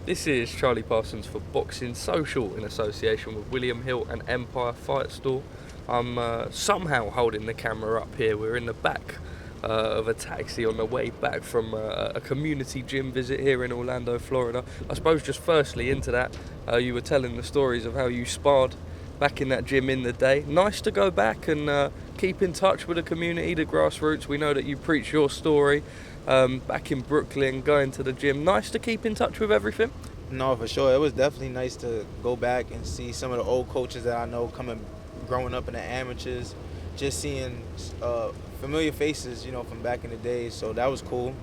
This is Charlie Parsons for Boxing Social in association with William Hill and Empire Fight Store. I'm somehow holding the camera up here. We're in the back of a taxi on the way back from a community gym visit here in Orlando, Florida. I suppose just firstly into that, you were telling the stories of how you sparred back in that gym in the day. Nice to go back and keep in touch with the community, the grassroots. We know that you preach your story back in Brooklyn, going to the gym. Nice to keep in touch with everything. No, for sure. It was definitely nice to go back and see some of the old coaches that I know growing up in the amateurs, just seeing familiar faces, from back in the day. So that was cool.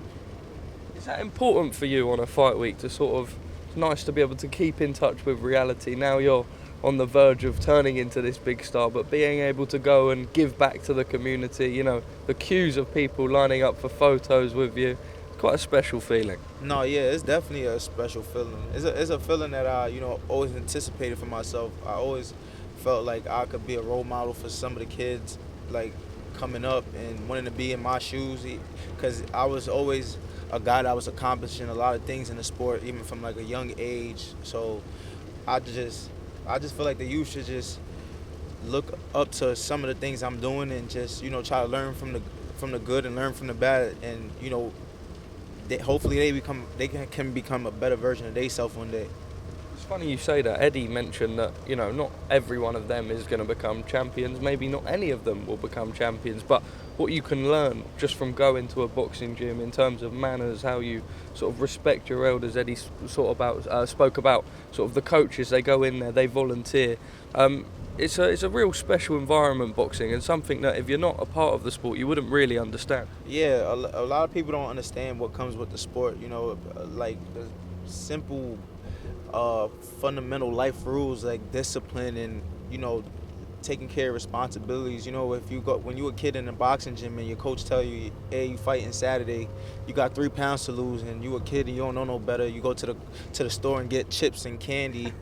Is that important for you on a fight week to sort of, it's nice to be able to keep in touch with reality? Now you're on the verge of turning into this big star, but being able to go and give back to the community, the queues of people lining up for photos with you, quite a special feeling. No, yeah, it's definitely a special feeling. It's a feeling that I, always anticipated for myself. I always felt like I could be a role model for some of the kids, like coming up and wanting to be in my shoes, because I was always a guy that was accomplishing a lot of things in the sport, even from like a young age. So I just feel like the youth should just look up to some of the things I'm doing and just, try to learn from the good and learn from the bad, and hopefully they can become a better version of themselves one day. It's funny you say that. Eddie mentioned that, not every one of them is going to become champions. Maybe not any of them will become champions, but what you can learn just from going to a boxing gym in terms of manners, how you sort of respect your elders. Eddie spoke about sort of the coaches. They go in there, they volunteer. It's a real special environment, boxing, and something that if you're not a part of the sport, you wouldn't really understand. Yeah, a lot of people don't understand what comes with the sport, like the simple fundamental life rules like discipline and, taking care of responsibilities. When you a kid in a boxing gym and your coach tell you, hey, you fighting Saturday, you got 3 pounds to lose, and you a kid and you don't know no better, you go to the store and get chips and candy.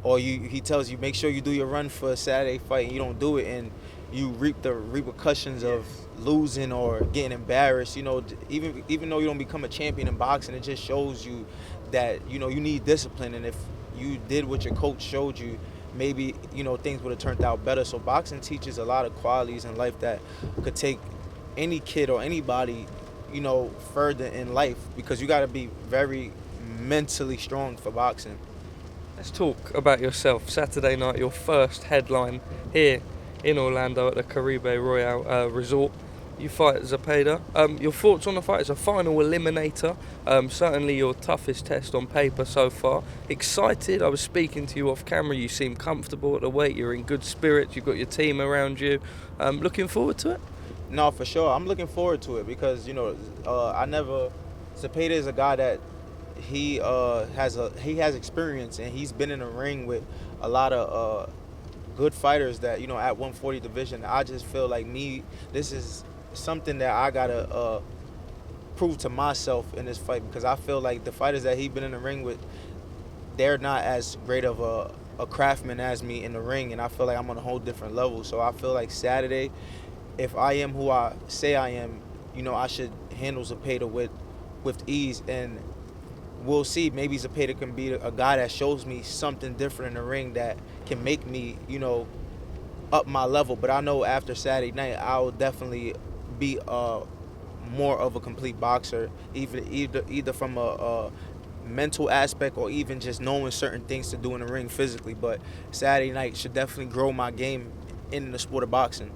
Or he tells you, make sure you do your run for a Saturday fight, and you don't do it, and you reap the repercussions of losing or getting embarrassed. Even though you don't become a champion in boxing, it just shows you that, you need discipline. And if you did what your coach showed you, maybe, things would have turned out better. So boxing teaches a lot of qualities in life that could take any kid or anybody, further in life, because you got to be very mentally strong for boxing. Let's talk about yourself. Saturday night, your first headline here in Orlando at the Caribe Royale Resort. You fight Zepeda. Your thoughts on the fight? It's a final eliminator. Certainly your toughest test on paper so far. Excited? I was speaking to you off camera. You seem comfortable at the weight. You're in good spirits. You've got your team around you. Looking forward to it? No, for sure. I'm looking forward to it because, Zepeda is a guy that he has experience, and he's been in the ring with a lot of good fighters that, at 140 division. I just feel like this is something that I gotta prove to myself in this fight, because I feel like the fighters that he's been in the ring with, they're not as great of a craftsman as me in the ring, and I feel like I'm on a whole different level. So I feel like Saturday, if I am who I say I am, I should handle Zepeda with ease, and we'll see. Maybe Zepeda can be a guy that shows me something different in the ring that can make me, up my level. But I know after Saturday night, I'll definitely be more of a complete boxer, either from a mental aspect or even just knowing certain things to do in the ring physically. But Saturday night should definitely grow my game in the sport of boxing.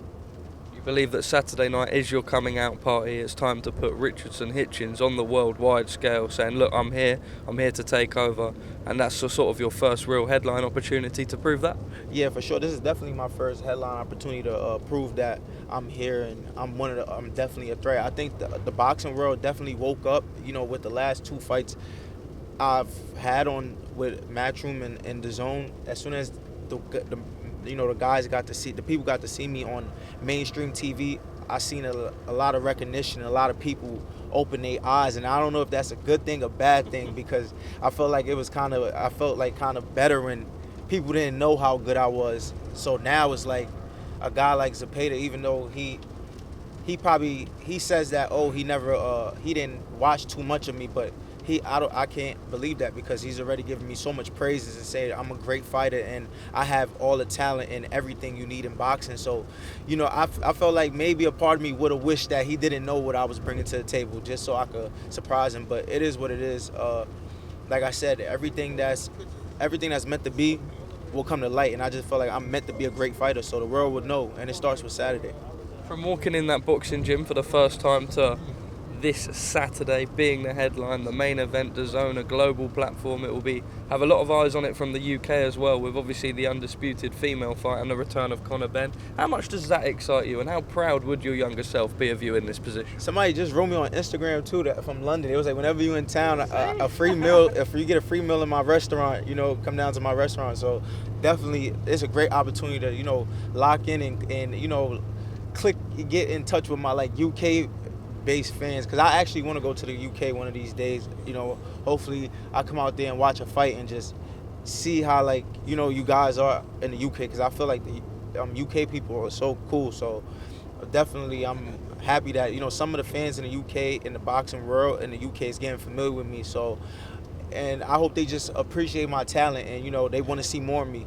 Believe that Saturday night is your coming out party. It's time to put Richardson Hitchins on the worldwide scale, saying, look, I'm here to take over, and that's sort of your first real headline opportunity to prove that? Yeah, for sure. This is definitely my first headline opportunity to prove that I'm here and I'm definitely a threat. I think the boxing world definitely woke up, with the last 2 fights I've had on with Matchroom and DAZN. As soon as the people got to see me on mainstream TV, I seen a lot of recognition, a lot of people open their eyes, and I don't know if that's a good thing or bad thing, because I felt like kind of better when people didn't know how good I was. So now it's like a guy like Zepeda, even though he says that, oh, he didn't watch too much of me, but I can't believe that, because he's already given me so much praises and said I'm a great fighter and I have all the talent and everything you need in boxing. So, I felt like maybe a part of me would have wished that he didn't know what I was bringing to the table, just so I could surprise him. But it is what it is. Like I said, everything that's meant to be will come to light, and I just felt like I'm meant to be a great fighter, so the world would know, and it starts with Saturday. From walking in that boxing gym for the first time to this Saturday being the headline, the main event, DAZN, a global platform, it will have a lot of eyes on it from the UK as well, with obviously the undisputed female fight and the return of Conor Benn. How much does that excite you, and how proud would your younger self be of you in this position? Somebody just wrote me on Instagram too, that from London. It was like, whenever you're in town, a free meal, if you get a free meal in my restaurant, come down to my restaurant. So definitely it's a great opportunity to lock in and get in touch with my UK based fans, because I actually want to go to the UK one of these days. Hopefully I come out there and watch a fight and just see how you guys are in the UK, because I feel like the UK people are so cool. So definitely I'm happy that some of the fans in the UK, in the boxing world in the UK, is getting familiar with me. So, and I hope they just appreciate my talent and they want to see more of me.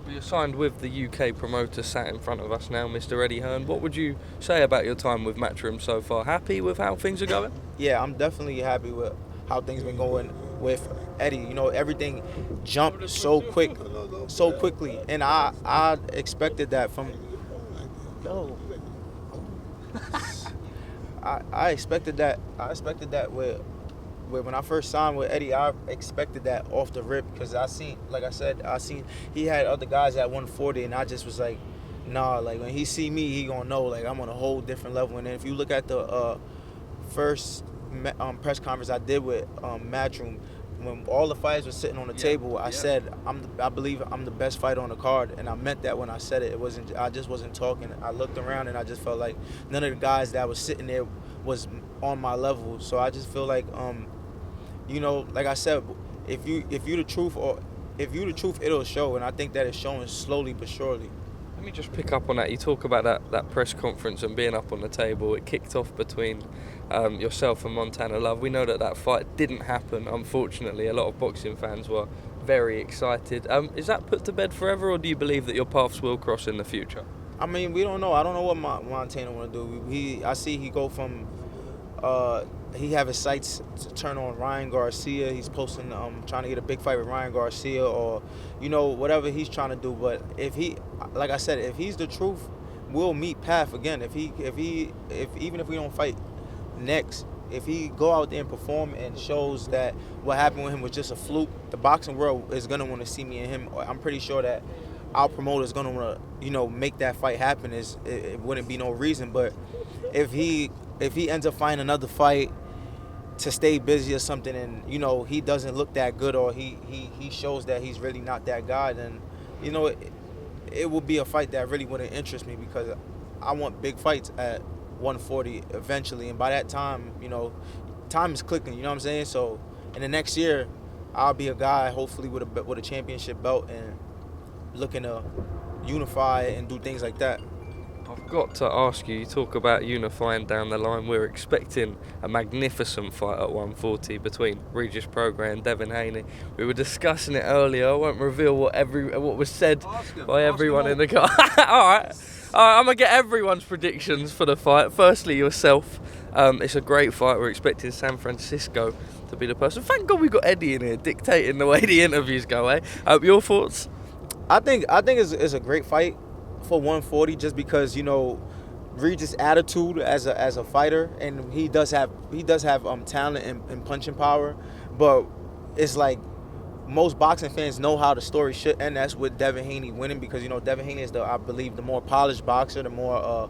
You're signed with the UK promoter sat in front of us now, Mr. Eddie Hearn. What would you say about your time with Matchroom so far? Happy with how things are going? Yeah, I'm definitely happy with how things been going with Eddie. Everything jumped so quickly, and I expected that from. No. I expected that. with when I first signed with Eddie, I expected that off the rip, because I seen he had other guys at 140, and I just was like, nah, when he see me, he gonna know I'm on a whole different level. And then if you look at the first press conference I did with Matchroom, when all the fighters were sitting on the table, I said I believe I'm the best fighter on the card, and I meant that when I said it. I just wasn't talking. I looked around and I just felt like none of the guys that was sitting there was on my level. So I just feel like like I said, if you the truth, it'll show, and I think that it's showing slowly but surely. Let me just pick up on that. You talk about that press conference and being up on the table. It kicked off between yourself and Montana Love. We know that fight didn't happen, unfortunately. A lot of boxing fans were very excited. Is that put to bed forever, or do you believe that your paths will cross in the future? I mean, we don't know. I don't know what Montana want to do. I see he go from he have his sights to turn on Ryan Garcia. He's posting, trying to get a big fight with Ryan Garcia, or whatever he's trying to do. But if like I said, if he's the truth, we'll meet path again. If even if we don't fight next, if he go out there and perform and shows that what happened with him was just a fluke, the boxing world is gonna want to see me and him. I'm pretty sure that our promoter is gonna want to make that fight happen. It wouldn't be no reason. But if he ends up finding another fight to stay busy or something, and he doesn't look that good, or he shows that he's really not that guy, then it will be a fight that really wouldn't interest me, because I want big fights at 140 eventually, and by that time time is clicking, you know what I'm saying? So in the next year I'll be a guy hopefully with a championship belt and looking to unify and do things like that. I've got to ask you talk about unifying down the line. We're expecting a magnificent fight at 140 between Regis Prograis and Devin Haney. We were discussing it earlier. I won't reveal what was said by everyone in the car. All right, I'm going to get everyone's predictions for the fight. Firstly, yourself. It's a great fight. We're expecting San Francisco to be the person. Thank God we got Eddie in here dictating the way the interviews go, eh? Your thoughts? I think it's a great fight for 140, just because Regis' attitude as a fighter, and he does have talent and punching power, but it's like most boxing fans know how the story should end. That's with Devin Haney winning, because Devin Haney is I believe the more polished boxer, the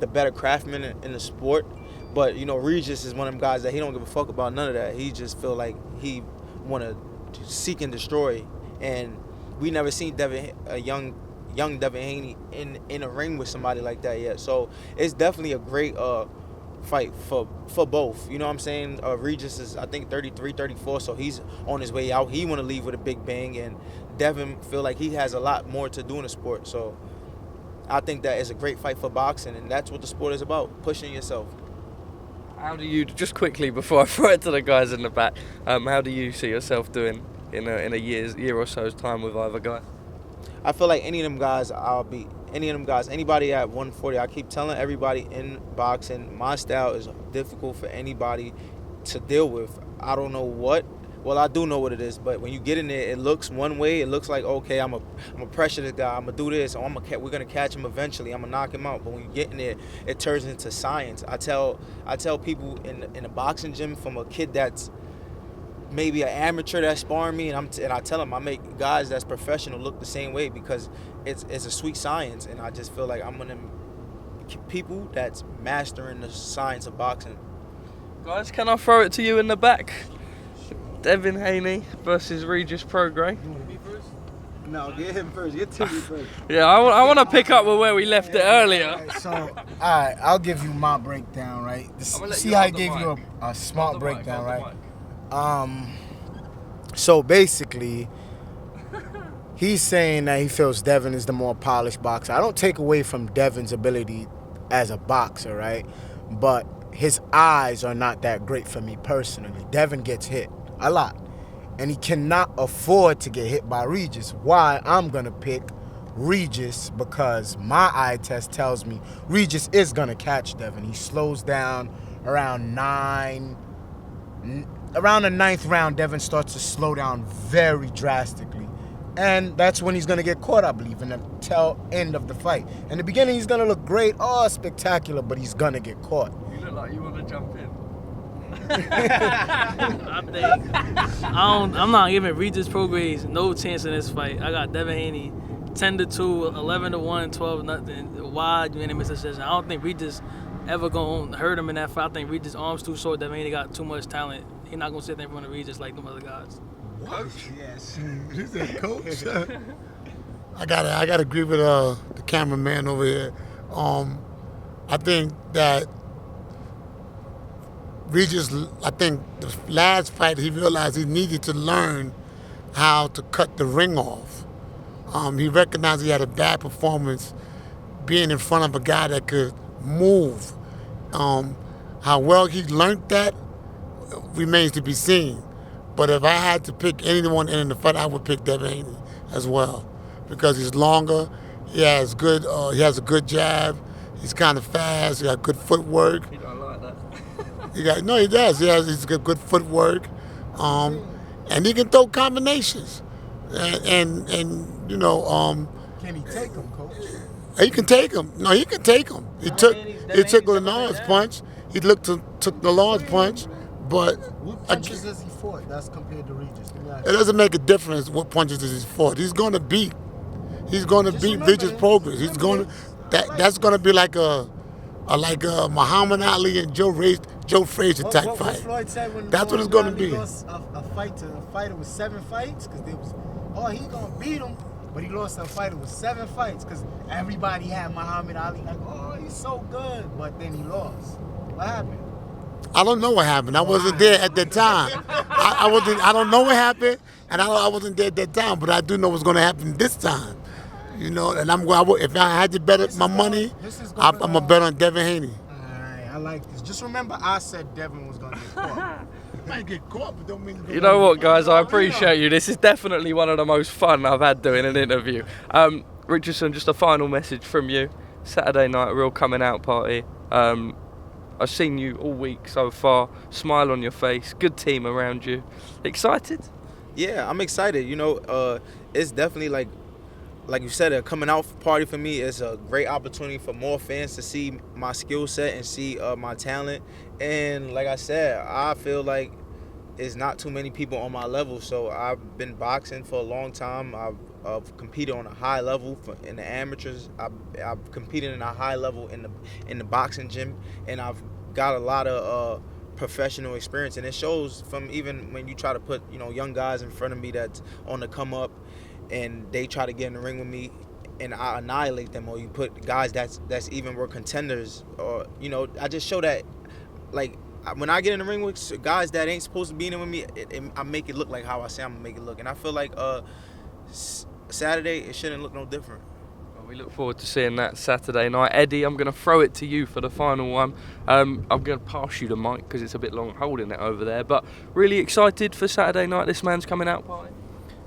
better craftsman in the sport. But Regis is one of them guys that he don't give a fuck about none of that. He just feel like he want to seek and destroy, and we never seen a young Devin Haney in a ring with somebody like that yet. So it's definitely a great fight for both. You know what I'm saying? Regis is, I think, 33, 34, so he's on his way out. He want to leave with a big bang, and Devin feel like he has a lot more to do in the sport. So I think that is a great fight for boxing, and that's what the sport is about, pushing yourself. How do you, just quickly before I throw it to the guys in the back, how do you see yourself doing in a year or so's time with either guy? I feel like any of them guys, I'll beat. Any of them guys, anybody at 140, I keep telling everybody in boxing, my style is difficult for anybody to deal with. I don't know what. Well, I do know what it is, but when you get in there, it looks one way. It looks like, okay, I'm a pressure this guy. I'm gonna do this, or we're gonna catch him eventually. I'm gonna knock him out. But when you get in there, it turns into science. I tell people in a boxing gym, from a kid that's maybe an amateur that's sparring me, and I tell them I make guys that's professional look the same way, because it's a sweet science, and I just feel like I'm one of them people that's mastering the science of boxing. Guys, can I throw it to you in the back? Devin Haney versus Regis Prograis. You want to be first? No, get him first. Get Timmy first. Yeah, I want to pick up with where we left it earlier. Right, so, all right, I'll give you my breakdown, right? See how I gave you a smart breakdown, right? So basically, he's saying that he feels Devin is the more polished boxer. I don't take away from Devin's ability as a boxer, right? But his eyes are not that great for me personally. Devin gets hit a lot, and he cannot afford to get hit by Regis. Why I'm gonna pick Regis, because my eye test tells me Regis is gonna catch Devin. He slows down around the ninth round. Devin starts to slow down very drastically, and that's when he's gonna get caught, I believe, in the tail end of the fight. In the beginning, he's gonna look great, spectacular, but he's gonna get caught. You look like you want to jump in. I'm not giving Regis Prograis no chance in this fight. I got Devin Haney 10-2, 11-1, 12-0, wide unanimous decision. I don't think Regis ever gonna hurt him in that fight. I think Regis' arms too short. Devin Haney got too much talent. He's not gonna sit there in front of Regis like them other guys. Coach? Yes. He said coach. I gotta agree with the cameraman over here. I think that Regis, I think the last fight he realized he needed to learn how to cut the ring off. He recognized he had a bad performance being in front of a guy that could move. How well he learned that remains to be seen. But if I had to pick anyone in the fight, I would pick Devin Haney as well, because he's longer. He has good. He has a good jab. He's kind of fast. He got good footwork. You don't like that. He does. He's got good footwork, and he can throw combinations. And Can he take him, coach? he can take him. No, he can take him. He took Lenard's punch. He took the Lord's punch, but What punches does he fought? That's compared to Regis. it doesn't make a difference what punches he fought. He's going to beat Regis Prograis. He's going to that's going to be like a Muhammad Ali and Joe Frazier type fight. What Floyd said when That's what it's going to be. Lost a fight to a fighter with 7 fights, because they was, he gonna beat him, but he lost a fighter with 7 fights because everybody had Muhammad Ali like, he's so good, but then he lost. What happened? I don't know what happened. I wasn't there at that time. I wasn't. I don't know what happened, and I wasn't there at that time. But I do know what's going to happen this time. And if I had to bet my money, I'm gonna bet on Devin Haney. Alright, I like this. Just remember, I said Devin was gonna get caught. He might get caught, but don't mean. You know what, guys? I appreciate you. This is definitely one of the most fun I've had doing an interview. Richardson, just a final message from you. Saturday night, real coming out party. I've seen you all week so far. Smile on your face. Good team around you. Excited? Yeah, I'm excited. It's definitely like you said, a coming out party for me. Is a great opportunity for more fans to see my skill set and see my talent. And like I said, I feel like it's not too many people on my level. So I've been boxing for a long time. I've competed on a high level in the amateurs. I've competed in a high level in the boxing gym, and I've got a lot of professional experience. And it shows from even when you try to put young guys in front of me that's on the come up, and they try to get in the ring with me, and I annihilate them. Or you put guys that's even were contenders, or I just show that like when I get in the ring with guys that ain't supposed to be in it with me, I make it look like how I say I'm gonna make it look, and I feel like Saturday it shouldn't look no different. Well, we look forward to seeing that Saturday night. Eddie, I'm going to throw it to you for the final one. I'm going to pass you the mic because it's a bit long holding it over there, but really excited for Saturday night. This man's coming out party.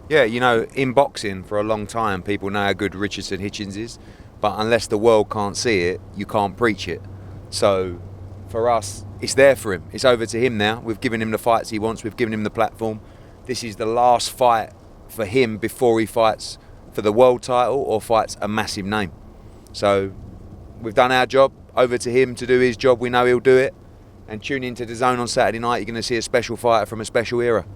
Yeah, you know, in boxing for a long time, people know how good Richardson Hitchins is, but unless the world can't see it, you can't preach it. So for us, it's there for him. It's over to him now. We've given him the fights he wants. We've given him the platform. This is the last fight for him before he fights for the world title or fights a massive name. So we've done our job. Over to him to do his job. We know he'll do it. And tune into DAZN on Saturday night. You're going to see a special fighter from a special era.